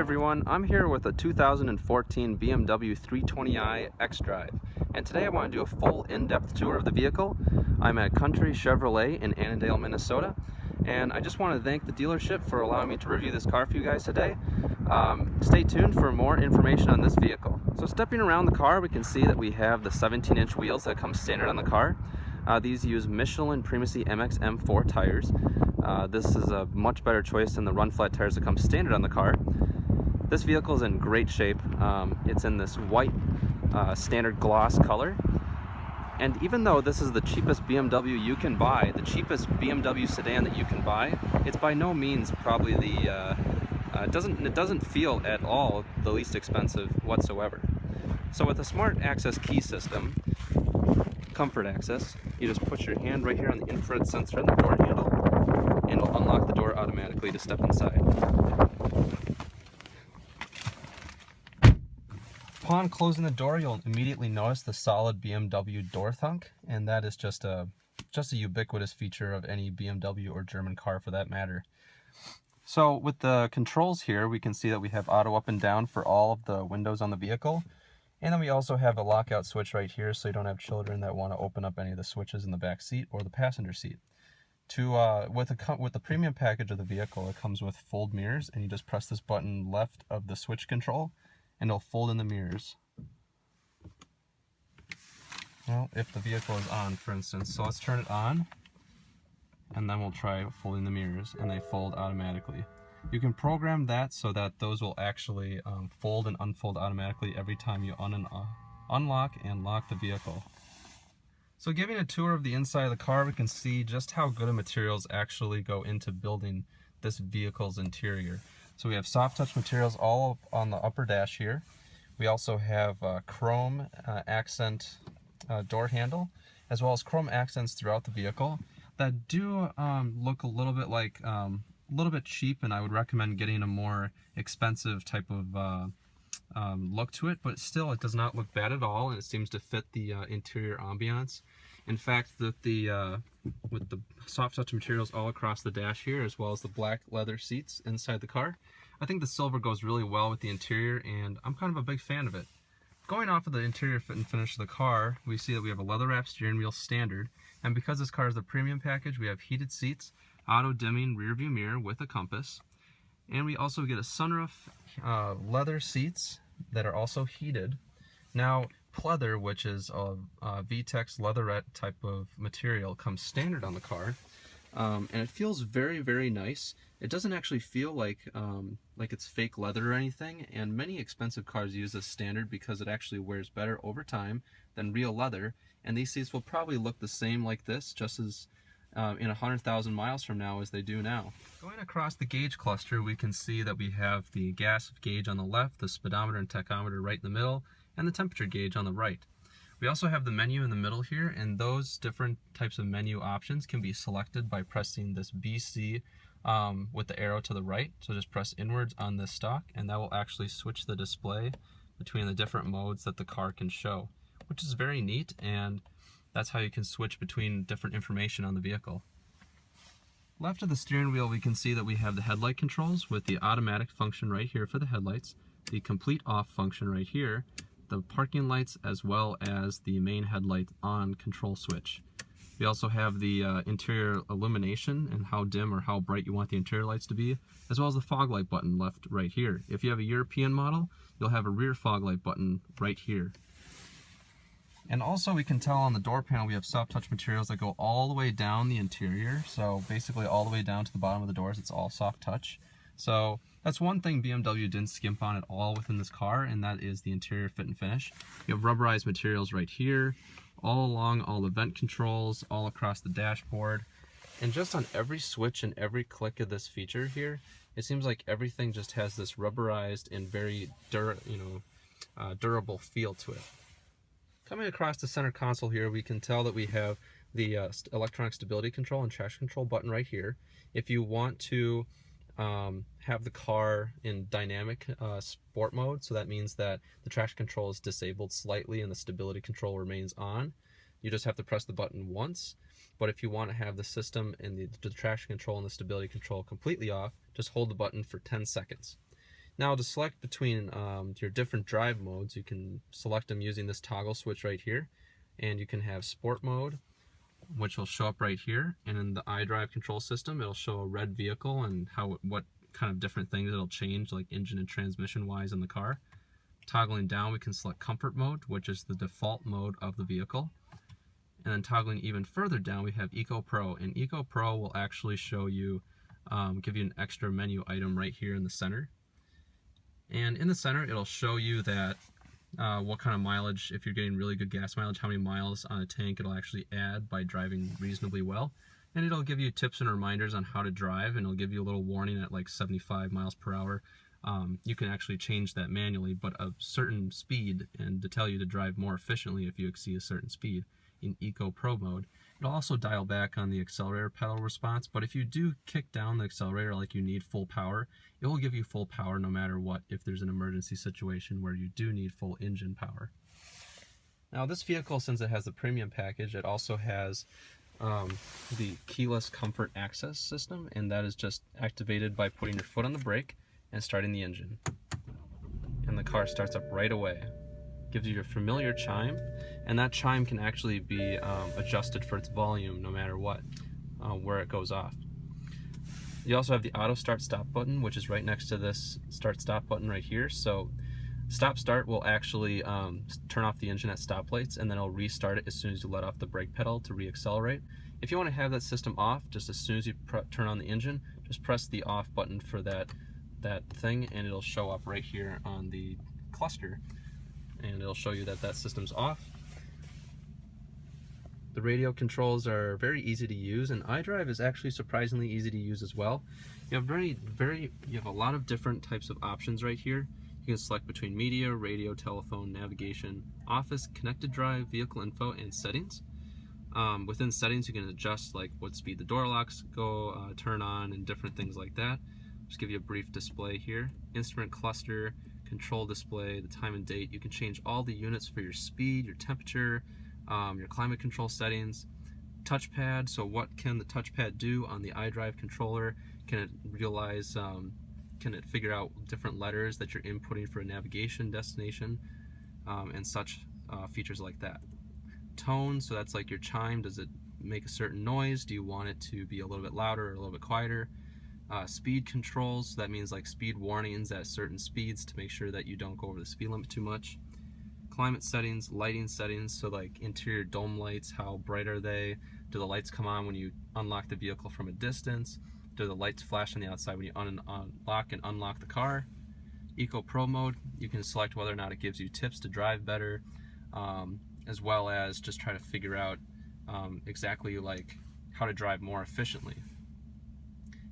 everyone, I'm here with a 2014 BMW 320i XDrive, and today I want to do a full in-depth tour of the vehicle. I'm at Country Chevrolet in Annandale, Minnesota, and I just want to thank the dealership for allowing me to review this car for you guys today. Stay tuned for more information on this vehicle. So stepping around the car, we can see that we have the 17-inch wheels that come standard on the car. These use Michelin Primacy MX M4 tires. This is a much better choice than the run flat tires that come standard on the car. This vehicle is in great shape. It's in this white standard gloss color. And even though this is the cheapest BMW you can buy, the cheapest BMW sedan that you can buy, it's by no means probably the, it doesn't feel at all the least expensive whatsoever. So with the smart access key system, comfort access, you just put your hand right here on the infrared sensor on the door handle, and it'll unlock the door automatically to step inside. Upon closing the door, you'll immediately notice the solid BMW door thunk, and that is just a ubiquitous feature of any BMW or German car for that matter. So with the controls here, we can see that we have auto up and down for all of the windows on the vehicle. And then we also have a lockout switch right here, so you don't have children that want to open up any of the switches in the back seat or the passenger seat. With the premium package of the vehicle, it comes with fold mirrors, and you just press this button left of the switch control, and it'll fold in the mirrors. Well, if the vehicle is on, for instance. So let's turn it on, and then we'll try folding the mirrors, and they fold automatically. You can program that so that those will actually fold and unfold automatically every time you unlock and lock the vehicle. So giving a tour of the inside of the car, we can see just how good of materials actually go into building this vehicle's interior. So we have soft touch materials all up on the upper dash here. We also have chrome accent door handle, as well as chrome accents throughout the vehicle that do look a little bit like a little bit cheap, and I would recommend getting a more expensive type of look to it, but still it does not look bad at all, and it seems to fit the interior ambiance. In fact, with the soft touch materials all across the dash here, as well as the black leather seats inside the car, I think the silver goes really well with the interior, and I'm kind of a big fan of it. Going off of the interior fit and finish of the car, we see that we have a leather wrap steering wheel standard, and because this car is the premium package, we have heated seats, auto dimming rear view mirror with a compass, and we also get a sunroof, leather seats that are also heated. Now pleather, which is a VTEX leatherette type of material, comes standard on the car, and it feels very, very nice. It doesn't actually feel like it's fake leather or anything, and many expensive cars use this standard because it actually wears better over time than real leather, and these seats will probably look the same like this just as in 100,000 miles from now as they do now. Going across the gauge cluster, we can see that we have the gas gauge on the left, the speedometer and tachometer right in the middle, and the temperature gauge on the right. We also have the menu in the middle here, and those different types of menu options can be selected by pressing this BC with the arrow to the right. So just press inwards on this stalk, and that will actually switch the display between the different modes that the car can show, which is very neat, and that's how you can switch between different information on the vehicle. Left of the steering wheel, we can see that we have the headlight controls with the automatic function right here for the headlights, the complete off function right here, the parking lights, as well as the main headlight on control switch. We also have the interior illumination and how dim or how bright you want the interior lights to be, as well as the fog light button left right here. If you have a European model, you'll have a rear fog light button right here. And also we can tell on the door panel we have soft touch materials that go all the way down the interior, so basically all the way down to the bottom of the doors, it's all soft touch. So that's one thing BMW didn't skimp on at all within this car, and that is the interior fit and finish. You have rubberized materials right here, all along all the vent controls, all across the dashboard, and just on every switch and every click of this feature here, it seems like everything just has this rubberized and very durable feel to it. Coming across the center console here, we can tell that we have the electronic stability control and traction control button right here. If you want to have the car in dynamic sport mode, so that means that the traction control is disabled slightly and the stability control remains on, you just have to press the button once. But if you want to have the system and the traction control and the stability control completely off, just hold the button for 10 seconds. Now to select between your different drive modes, you can select them using this toggle switch right here, and you can have sport mode, which will show up right here, and in the iDrive control system it'll show a red vehicle and what kind of different things it'll change, like engine and transmission wise in the car. Toggling down, we can select comfort mode, which is the default mode of the vehicle. And then toggling even further down, we have Eco Pro, and Eco Pro will actually show you, give you an extra menu item right here in the center. And in the center, it'll show you that what kind of mileage, if you're getting really good gas mileage, how many miles on a tank it'll actually add by driving reasonably well. And it'll give you tips and reminders on how to drive, and it'll give you a little warning at like 75 miles per hour. You can actually change that manually, but a certain speed, and to tell you to drive more efficiently if you exceed a certain speed in Eco Pro mode. It'll also dial back on the accelerator pedal response, but if you do kick down the accelerator like you need full power, it will give you full power no matter what if there's an emergency situation where you do need full engine power. Now this vehicle, since it has the premium package, it also has the keyless comfort access system, and that is just activated by putting your foot on the brake and starting the engine. And the car starts up right away. Gives you your familiar chime, and that chime can actually be adjusted for its volume no matter what, where it goes off. You also have the auto start stop button, which is right next to this start stop button right here. So stop start will actually turn off the engine at stoplights, and then it'll restart it as soon as you let off the brake pedal to reaccelerate. If you want to have that system off, just as soon as you turn on the engine, just press the off button for that thing, and it'll show up right here on the cluster, and it'll show you that that system's off. The radio controls are very easy to use, and iDrive is actually surprisingly easy to use as well. You have you have a lot of different types of options right here. You can select between media, radio, telephone, navigation, office, connected drive, vehicle info, and settings. Within settings, you can adjust like what speed the door locks go, turn on, and different things like that. Just give you a brief display here. Instrument cluster, control display, the time and date. You can change all the units for your speed, your temperature, your climate control settings. Touchpad, so what can the touchpad do on the iDrive controller? Can it realize, can it figure out different letters that you're inputting for a navigation destination, and such features like that. Tone, so that's like your chime. Does it make a certain noise? Do you want it to be a little bit louder or a little bit quieter? Speed controls, so that means like speed warnings at certain speeds to make sure that you don't go over the speed limit too much. Climate settings, lighting settings, so like interior dome lights, how bright are they? Do the lights come on when you unlock the vehicle from a distance? Do the lights flash on the outside when you unlock and unlock the car? Eco Pro mode, you can select whether or not it gives you tips to drive better, as well as just try to figure out exactly like how to drive more efficiently.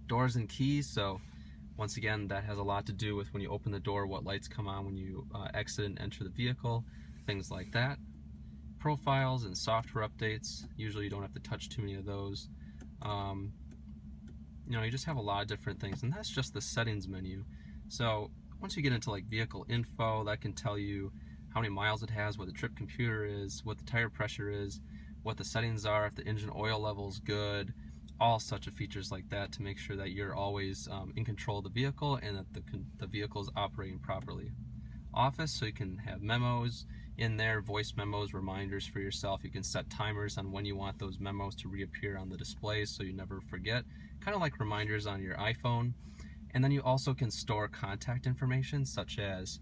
Doors and keys, so once again that has a lot to do with when you open the door, what lights come on when you exit and enter the vehicle, things like that. Profiles and software updates, usually you don't have to touch too many of those. You know, you just have a lot of different things, and that's just the settings menu. So once you get into like vehicle info, that can tell you how many miles it has, what the trip computer is, what the tire pressure is, what the settings are, if the engine oil level is good, all such features like that to make sure that you're always in control of the vehicle and that the vehicle is operating properly. Office, so you can have memos in there, voice memos, reminders for yourself. You can set timers on when you want those memos to reappear on the displays so you never forget, kind of like reminders on your iPhone. And then you also can store contact information such as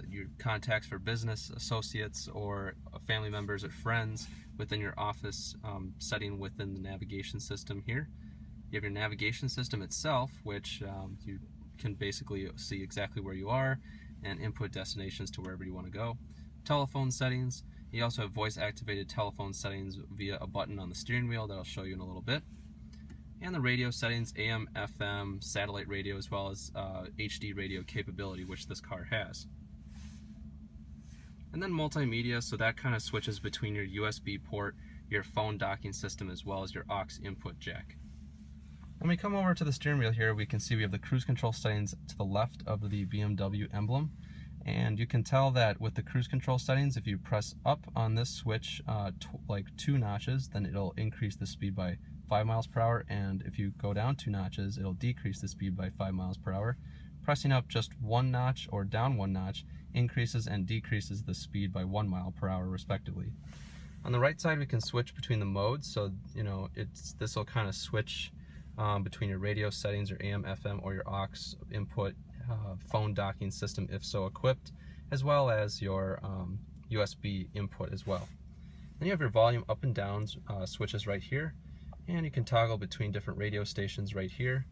your contacts for business associates or family members or friends within your office setting within the navigation system here. You have your navigation system itself, which you can basically see exactly where you are and input destinations to wherever you want to go. Telephone settings, you also have voice activated telephone settings via a button on the steering wheel that I'll show you in a little bit. And the radio settings, AM, FM, satellite radio, as well as HD radio capability, which this car has. And then multimedia, so that kind of switches between your USB port, your phone docking system, as well as your aux input jack. When we come over to the steering wheel here, we can see we have the cruise control settings to the left of the BMW emblem. And you can tell that with the cruise control settings, if you press up on this switch like 2 notches, then it'll increase the speed by 5 miles per hour. And if you go down 2 notches, it'll decrease the speed by 5 miles per hour. Pressing up just 1 notch or down 1 notch increases and decreases the speed by 1 mile per hour respectively. On the right side we can switch between the modes, so this will kind of switch between your radio settings, your AM, FM, or your aux input, phone docking system if so equipped, as well as your USB input as well. Then you have your volume up and down switches right here, and you can toggle between different radio stations right here.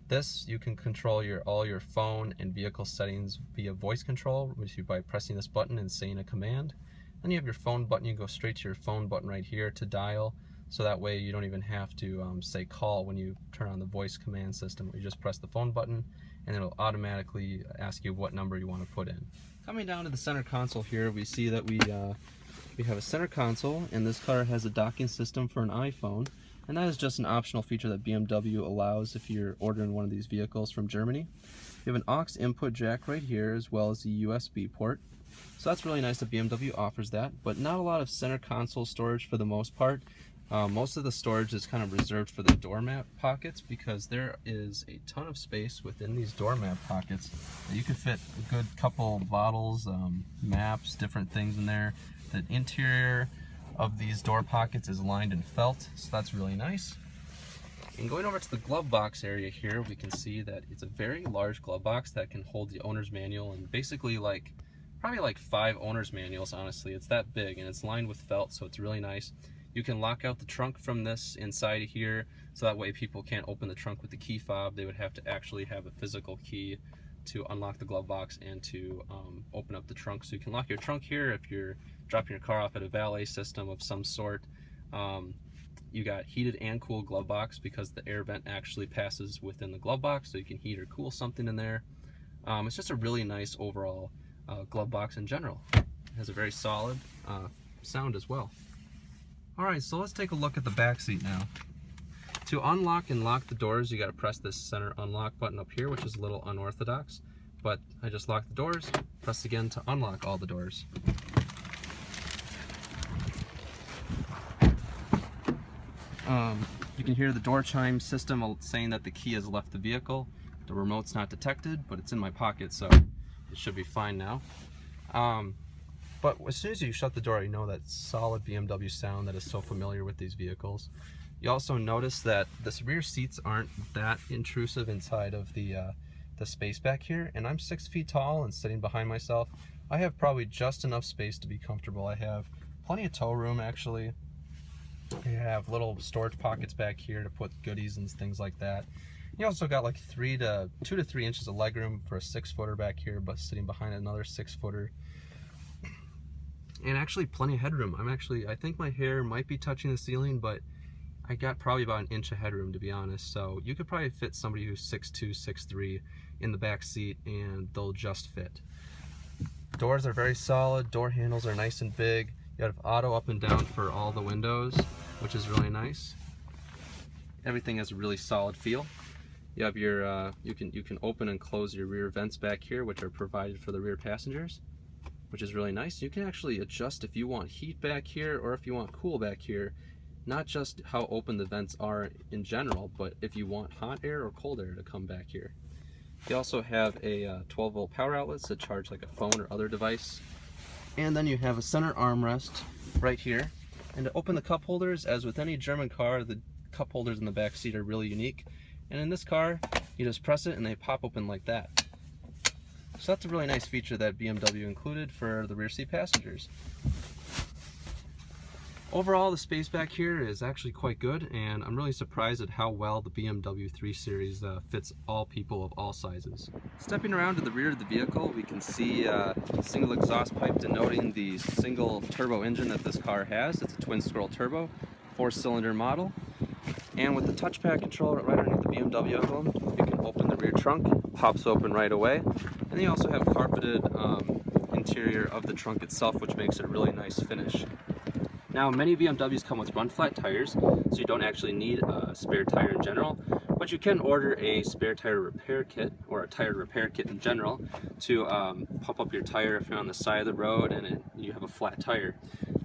This, you can control all your phone and vehicle settings via voice control, which by pressing this button and saying a command. Then you have your phone button. You go straight to your phone button right here to dial, so that way you don't even have to say call when you turn on the voice command system. You just press the phone button and it'll automatically ask you what number you want to put in. Coming down to the center console here, we see that we have a center console, and this car has a docking system for an iPhone. And that is just an optional feature that BMW allows if you're ordering one of these vehicles from Germany. You have an aux input jack right here, as well as the USB port. So that's really nice that BMW offers that, but not a lot of center console storage for the most part. Most of the storage is kind of reserved for the doormat pockets, because there is a ton of space within these doormat pockets that you could fit a good couple bottles, maps, different things in there. The interior of these door pockets is lined in felt, so that's really nice. And going over to the glove box area here, we can see that it's a very large glove box that can hold the owner's manual, and basically probably like 5 owner's manuals, honestly. It's that big, and it's lined with felt, so it's really nice. You can lock out the trunk from this inside of here, so that way people can't open the trunk with the key fob. They would have to actually have a physical key to unlock the glove box and to open up the trunk. So you can lock your trunk here if you're dropping your car off at a valet system of some sort. You got heated and cool glove box, because the air vent actually passes within the glove box, so you can heat or cool something in there. It's just a really nice overall glove box in general. It has a very solid sound as well. Alright, so let's take a look at the back seat now. To unlock and lock the doors, you got to press this center unlock button up here, which is a little unorthodox, but I just locked the doors. Press again to unlock all the doors. You can hear the door chime system saying that the key has left the vehicle. The remote's not detected, but it's in my pocket, so it should be fine now. But as soon as you shut the door, you know that solid BMW sound that is so familiar with these vehicles. You also notice that the rear seats aren't that intrusive inside of the space back here, and I'm 6 feet tall and sitting behind myself. I have probably just enough space to be comfortable. I have plenty of toe room, actually. You have little storage pockets back here to put goodies and things like that. You also got like 2 to 3 inches of legroom for a 6-footer back here, but sitting behind another 6-footer. And actually plenty of headroom. I think my hair might be touching the ceiling, but I got probably about 1 inch of headroom, to be honest. So you could probably fit somebody who's 6'2", 6'3" in the back seat, and they'll just fit. Doors are very solid. Door handles are nice and big. You have auto up and down for all the windows, which is really nice. Everything has a really solid feel. You have your you can open and close your rear vents back here, which are provided for the rear passengers, which is really nice. You can actually adjust if you want heat back here or if you want cool back here. Not just how open the vents are in general, but if you want hot air or cold air to come back here. You also have a 12-volt power outlet to charge like a phone or other device. And then you have a center armrest right here. And to open the cup holders, as with any German car, the cup holders in the back seat are really unique. And in this car, you just press it and they pop open like that. So that's a really nice feature that BMW included for the rear seat passengers. Overall, the space back here is actually quite good, and I'm really surprised at how well the BMW 3 Series fits all people of all sizes. Stepping around to the rear of the vehicle, we can see a single exhaust pipe denoting the single turbo engine that this car has. It's a twin scroll turbo, 4-cylinder model. And with the touchpad controller right underneath the BMW emblem, you can open the rear trunk, pops open right away. And you also have carpeted interior of the trunk itself, which makes it a really nice finish. Now, many BMWs come with run-flat tires, so you don't actually need a spare tire in general, but you can order a spare tire repair kit, or a tire repair kit in general, to pump up your tire if you're on the side of the road and you have a flat tire.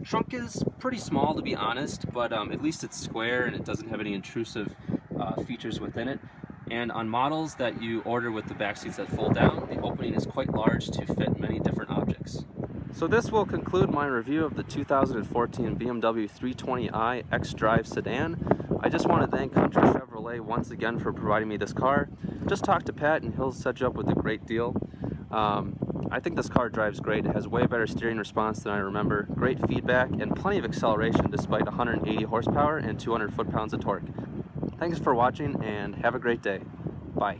Trunk is pretty small, to be honest, but at least it's square and it doesn't have any intrusive features within it. And on models that you order with the back seats that fold down, the opening is quite large to fit many different objects. So this will conclude my review of the 2014 BMW 320i XDrive sedan. I just want to thank Country Chevrolet once again for providing me this car. Just talk to Pat and he'll set you up with a great deal. I think this car drives great. It has way better steering response than I remember, great feedback, and plenty of acceleration despite 180 horsepower and 200 foot-pounds of torque. Thanks for watching and have a great day. Bye.